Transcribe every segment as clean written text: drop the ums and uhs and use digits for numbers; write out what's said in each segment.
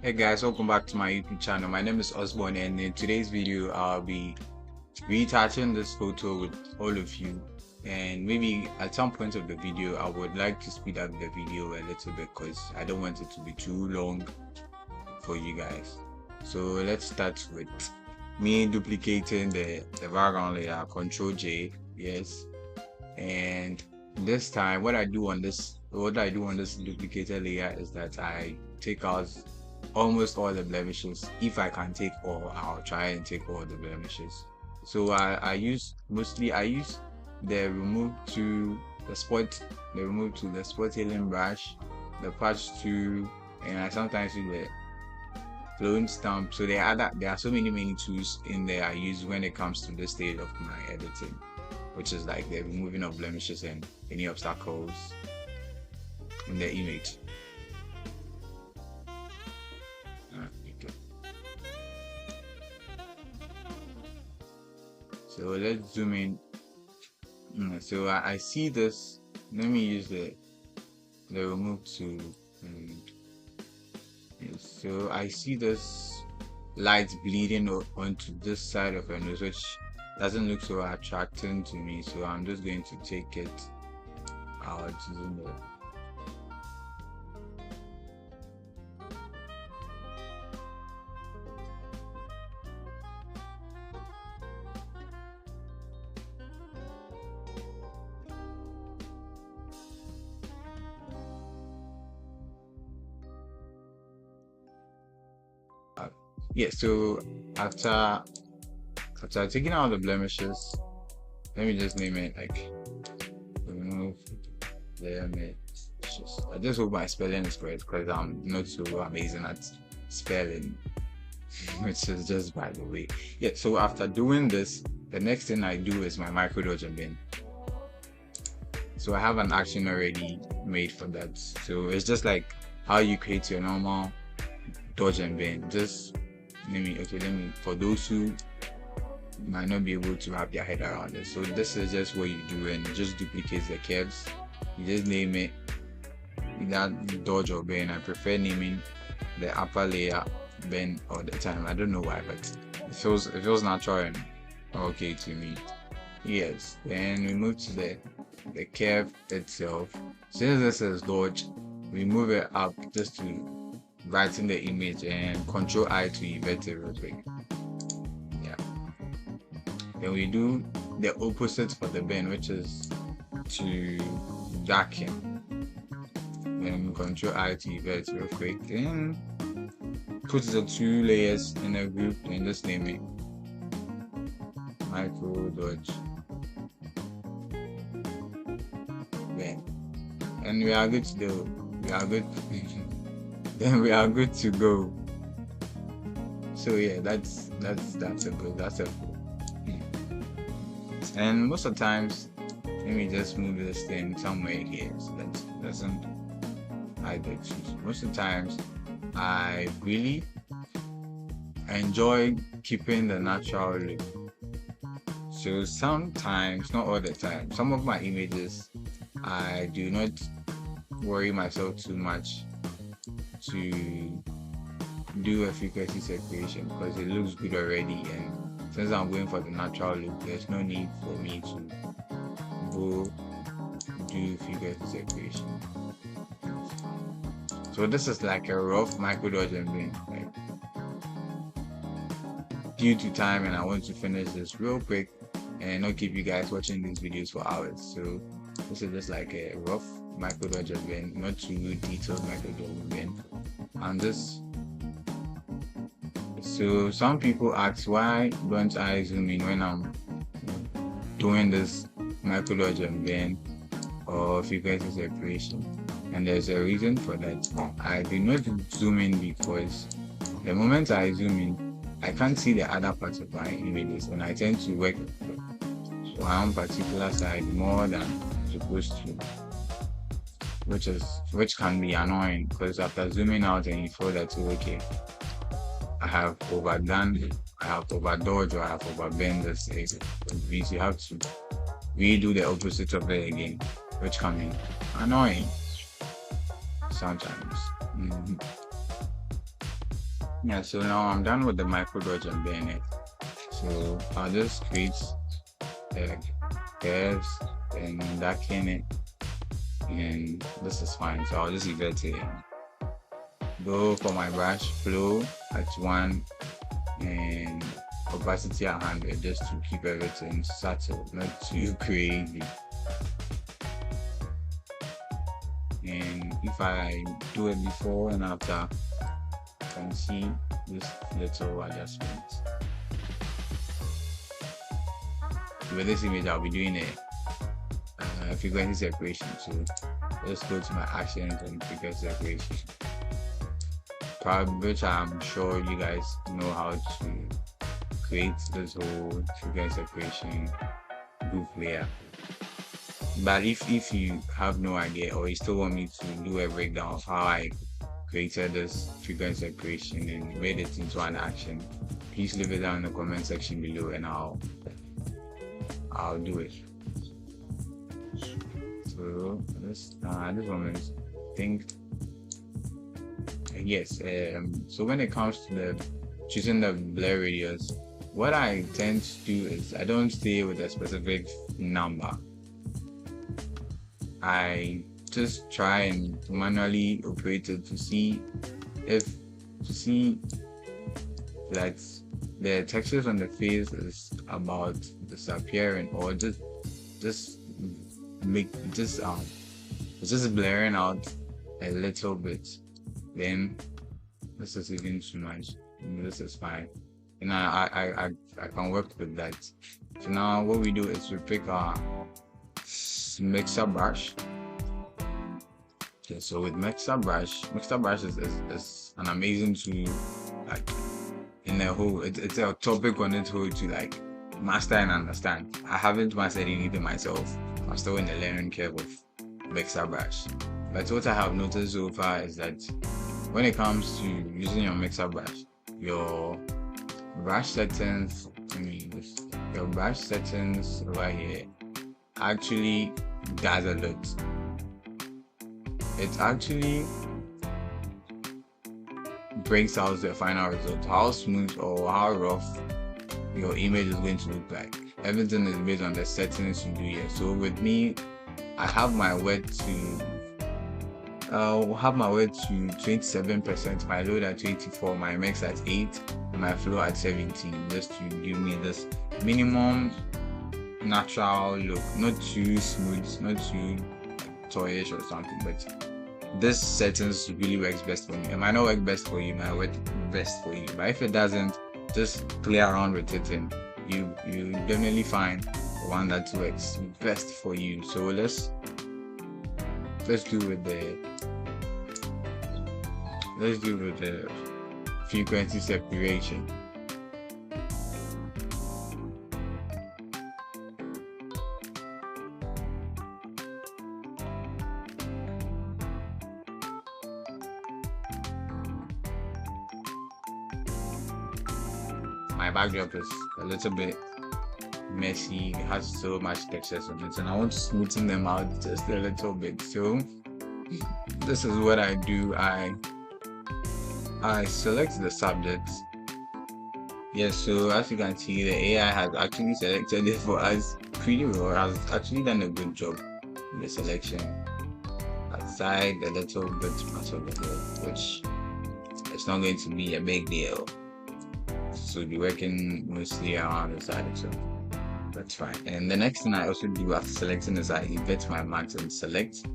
Hey guys, welcome back to my YouTube channel. My name is Osborne, and in today's video I'll be retouching this photo with all of you, and maybe at some point of the video I would like to speed up the video a little bit because I don't want it to be too long for you guys. So let's start with me duplicating the background layer, Control J, yes. And this time what I do on this duplicated layer is that I take out almost all the blemishes. If I can take all, I'll try and take all the blemishes. So I use the remove to the spot healing brush, the patch tool, and I sometimes use the clone stamp. So there are so many tools in there I use when it comes to this stage of my editing, which is like the removing of blemishes and any obstacles in the image. So let's zoom in. So I see this. Let me use the remove tool. So I see this light bleeding onto this side of her nose, which doesn't look so attracting to me. So I'm just going to take it out. Yeah, so after taking out the blemishes, let me just name it like remove blemishes. I just hope my spelling is correct because I'm not so amazing at spelling, which is just by the way. Yeah, so after doing this, the next thing I do is my micro dodge and bend. So I have an action already made for that. So it's just like how you create your normal dodge and bend. Just let me for those who might not be able to wrap their head around it. So this is just what you do, and it just duplicates the curves. You just name it that dodge or bend. I prefer naming the upper layer bend all the time. I don't know why, but it feels natural and okay to me. Yes. Then we move to the curve itself. Since this is dodge, we move it up just to brighten the image, and Control I to invert it real quick. Yeah. Then we do the opposite for the bend, which is to darken. Then Control I to invert real quick. Then put the two layers in a group and just name it micro dodge bend. And we are good to go. Then we are good to go. So yeah, that's a good. And most of the times, let me just move this thing somewhere here so that doesn't hide the issues. Most of the times, I really enjoy keeping the natural look. So sometimes, not all the time, some of my images, I do not worry myself too much to do a frequency separation because it looks good already, and since I'm going for the natural look, there's no need for me to go do frequency separation. So this is like a rough micro dodge and bend, like due to time, and I want to finish this real quick and not keep you guys watching these videos for hours. So this is just like a rough micro dodge and bend, not too detailed micro dodge and bend. And this, so some people ask, why don't I zoom in when I'm doing this micro dodge and bend or frequency separation? And there's a reason for that. I do not zoom in because the moment I zoom in, I can't see the other parts of my images, and I tend to work one particular side more than supposed to, which can be annoying because after zooming out and you feel that okay, I have overdone, I have overdodged, or I have overbent this, means you have to redo the opposite of it again, which can be annoying sometimes. Yeah, so now I'm done with the micro dodge and bayonet. So I'll just create the curves and darken it, and this is fine. So I'll just leave it to go for my brush flow at 1 and opacity at 100, just to keep everything subtle, not too crazy. And if I do it before and after, you can see this little adjustment. With this image, I'll be doing a frequency separation. So let's go to my actions and frequency separation, which I'm sure you guys know how to create this whole frequency separation group layer. But if you have no idea, or you still want me to do a breakdown of how I created this frequency separation and made it into an action, please leave it down in the comment section below, and I'll do it. So this moment, I think yes. So when it comes to the choosing the blur radius, what I tend to do is I don't stay with a specific number. I just try and manually operate it to see that the textures on the face is about disappearing, or just blurring out a little bit. Then this is even too much. This is fine, and I can work with that. So now what we do is we pick our mixer brush. Okay, so with mixer brush is an amazing tool, like in the whole, it's a topic on its whole to like master and understand. I haven't mastered anything myself. I'm still in the learning curve of mixer brush. But what I have noticed so far is that when it comes to using your mixer brush, your brush settings, your brush settings over here actually does a lot. It actually brings out the final result, how smooth or how rough your image is going to look like. Everything is based on the settings you do here. So with me, I have my wet to 27%, my load at 24, my mix at 8, and my flow at 17, just to give me this minimum natural look, not too smooth, not too toyish or something. But this settings really works best for me. It might not work best for you, it might work best for you, but if it doesn't, just play around with it and you definitely find one that works best for you. So let's do with the frequency separation. My backdrop is a little bit messy, it has so much textures on it, and I want to smoothen them out just a little bit. So this is what I do. I select the subject. Yes, so as you can see, the AI has actually selected it for us pretty well. It has actually done a good job in the selection. Aside a little bit part of the head, which it's not going to be a big deal. So we'll be working mostly around the side, so that's fine. And the next thing I also do after selecting is I get my max and select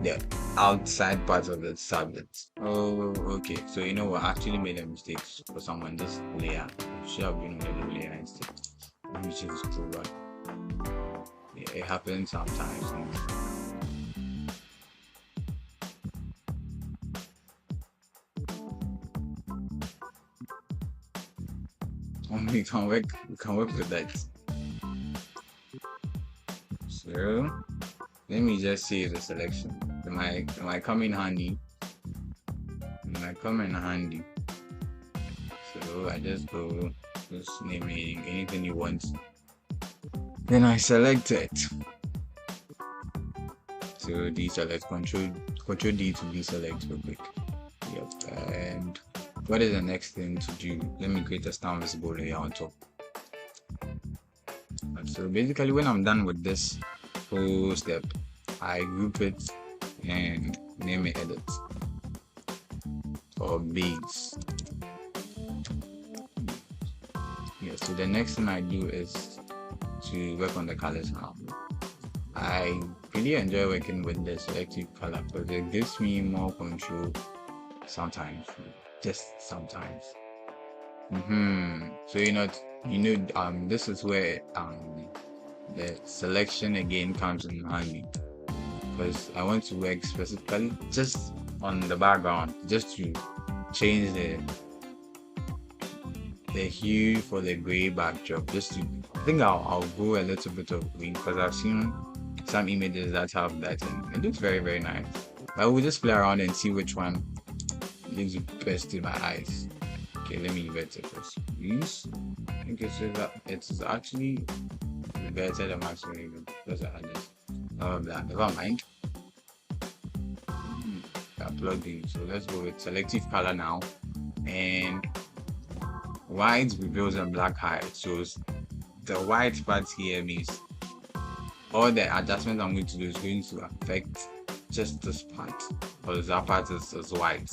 the outside part of the subject. Oh, okay. So you know what? I actually made a mistake for someone. This layer should have been with the layer instead. Which is true, but yeah, it happens sometimes. We can work with that. So let me just save the selection. It might come in handy. So I just go naming anything you want. Then I select it. So deselect, control D to deselect real quick. Yep, and what is the next thing to do? Let me create a stand visible layer on top. So basically, when I'm done with this whole step, I group it and name it edit or beads. Yeah, so the next thing I do is to work on the colors now. I really enjoy working with the selective color because it gives me more control sometimes, just sometimes. So this is where the selection again comes in handy, because I want to work specifically just on the background, just to change the hue for the gray backdrop. I think I'll go a little bit of green because I've seen some images that have that and it looks very, very nice. But we'll just play around and see which one looks best in my eyes. Okay, let me invert it first. Use. I think it's actually inverted. I'm actually because I had this. Never mind. I plugged in. So let's go with selective color now. And white reveals and black hides. So the white part here means all the adjustments I'm going to do is going to affect just this part, because that part is white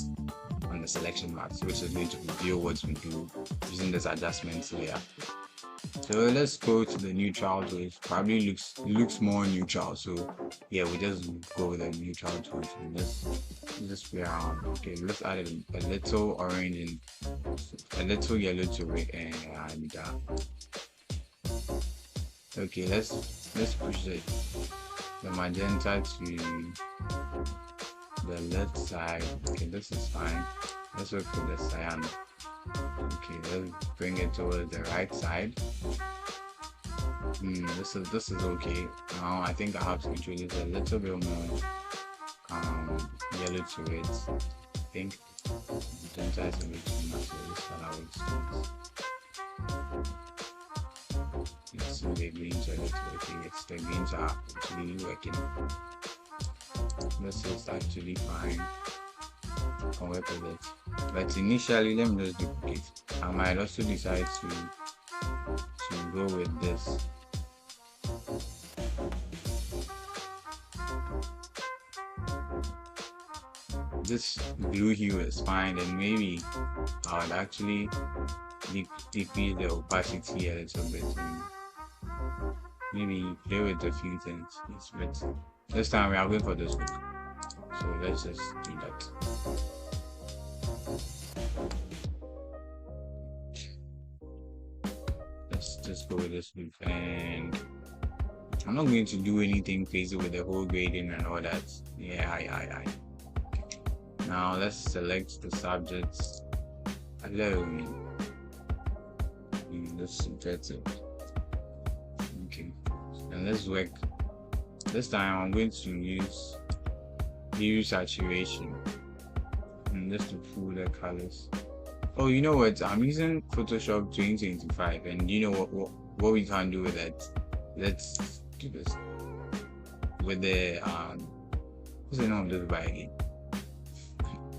on the selection mask, which is going to reveal what we do using this adjustments layer. So let's go to the neutral tool. It probably looks more neutral. So yeah, we just go with the neutral tool. Let's just play around. Okay, let's add a little orange and a little yellow to it, and okay, let's push the magenta to the left side. Okay, this is fine. Let's work with the cyan. Okay, let's bring it towards the right side. This is okay. Now I think I have to introduce a little bit more yellow to it. I think magenta is a bit too much, so this color works. Let's see the greens are not working. Yes, the greens are actually working. This is actually fine. I can work with it. But initially, let me just duplicate. I might also decide to go with this. This blue hue is fine, and maybe I would actually decrease the opacity a little bit. Maybe play with a few things. But this time we are going for this look. So let's just do that. Let's just go with this look, and I'm not going to do anything crazy with the whole grading and all that. Yeah. Now let's select the subjects. Hello. Let's get it. Okay, and let's work. This time I'm going to use hue saturation and just to pull the colors. Oh, you know what? I'm using Photoshop 2025, and you know what we can do with that? Let's do this with the what's the name of this bar again?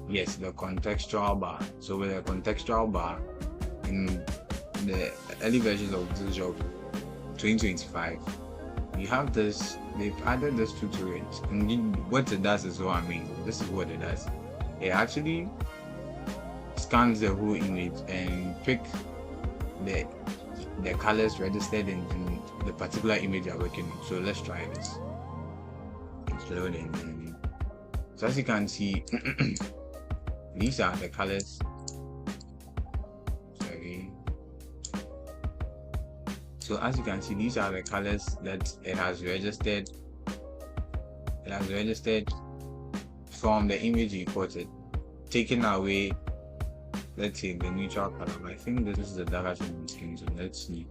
Yes, the contextual bar. So with the contextual bar in the early versions of Photoshop 2025, you have this. They've added this tutorials, and what it does is what I mean. This is what it does. It actually scans the whole image and pick the colors registered in the particular image you're working on. So let's try this. It's loading. So as you can see, these are the colors. Sorry. So as you can see, these are the colors that it has registered. It has registered from the image you imported, taking away, let's say, the neutral color. But I think this is the darker skin, so let's see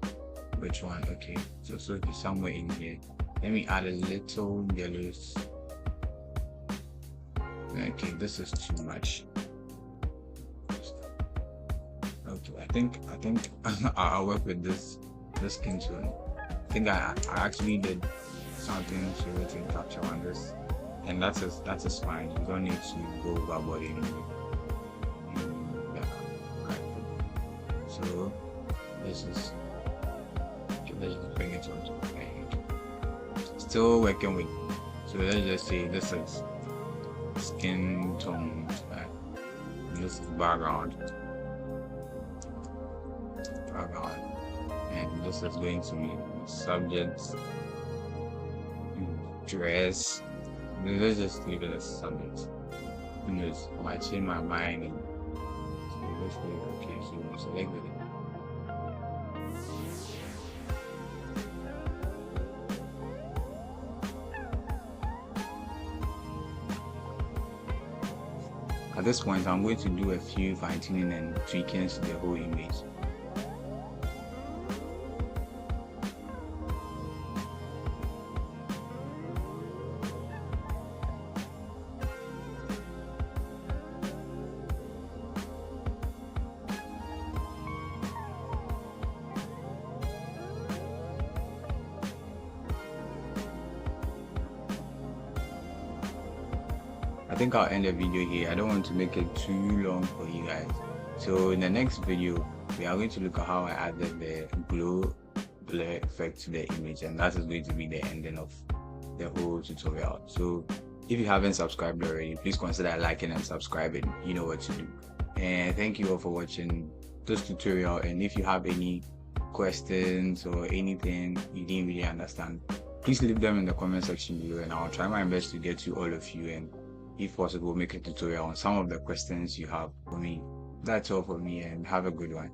which one. Okay, so it's supposed to be somewhere in here. Let me add a little yellows. Okay, this is too much. Okay, I think I'll work with this skin tone. I think I actually did something to capture on this, and that is fine. You don't need to go overboard anymore. Yeah. So this is, let's just bring it on. Still working with, so let's just say this is skin tone, this is background, and this is going to be subjects, dress. Let's just leave it as subject. Because I change my mind and so let's leave it. Okay, so select it. At this point, I'm going to do a few fine-tuning and tweaking to the whole image. I think I'll end the video here. I don't want to make it too long for you guys. So in the next video, we are going to look at how I added the glow blur effect to the image, and that is going to be the ending of the whole tutorial. So if you haven't subscribed already, please consider liking and subscribing. You know what to do. And thank you all for watching this tutorial. And if you have any questions or anything you didn't really understand, please leave them in the comment section below, and I'll try my best to get to all of you, and if possible, make a tutorial on some of the questions you have for me. That's all for me, and have a good one.